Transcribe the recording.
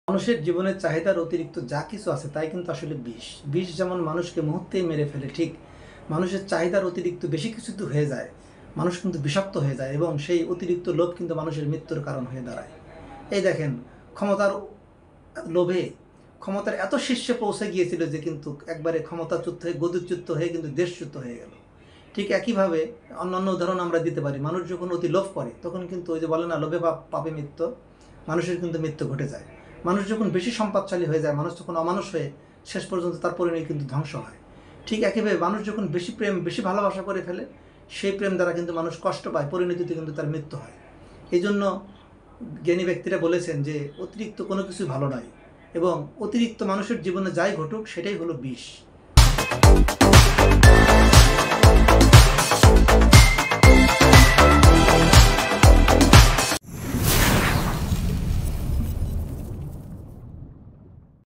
মানুষের জীবনের চাহিদার অতিরিক্ত যা কিছু আছে তাই কিন্তু আসলে বিষ। বিষ যেমন মানুষকে মুহূর্তেই মেরে ফেলে, ঠিক মানুষের চাহিদার অতিরিক্ত বেশি কিছু তো হয়ে যায়, মানুষ কিন্তু বিষাক্ত হয়ে যায় এবং সেই অতিরিক্ত লোভ কিন্তু মানুষের মৃত্যুর কারণ হয়ে দাঁড়ায়। এই দেখেন, ক্ষমতার লোভে ক্ষমতার এত শীর্ষে পৌঁছে গিয়েছিল যে কিন্তু একবারে ক্ষমতাচ্যুত হয়ে গদিচ্যুত হয়ে কিন্তু দেশচ্যুত হয়ে গেল। ঠিক একইভাবে অন্যান্য উদাহরণ আমরা দিতে পারি। মানুষ যখন অতি লোভ করে তখন কিন্তু ওই যে বলে না, লোভে পাপে মৃত্যু, মানুষের কিন্তু মৃত্যু ঘটে যায়। মানুষ যখন বেশি সম্পদশালী হয়ে যায়, মানুষ তখন অমানুষ হয়ে শেষ পর্যন্ত তার পরিণতি কিন্তু ধ্বংস হয়। ঠিক একইভাবে মানুষ যখন বেশি প্রেম বেশি ভালোবাসা করে ফেলে, সেই প্রেম দ্বারা কিন্তু মানুষ কষ্ট পায়, পরিণতিতে কিন্তু তার মৃত্যু হয়। এই জন্য জ্ঞানী ব্যক্তিরা বলেছেন যে অতিরিক্ত কোনো কিছু ভালো নয় এবং অতিরিক্ত মানুষের জীবনে যাই ঘটুক সেটাই হলো বিষ।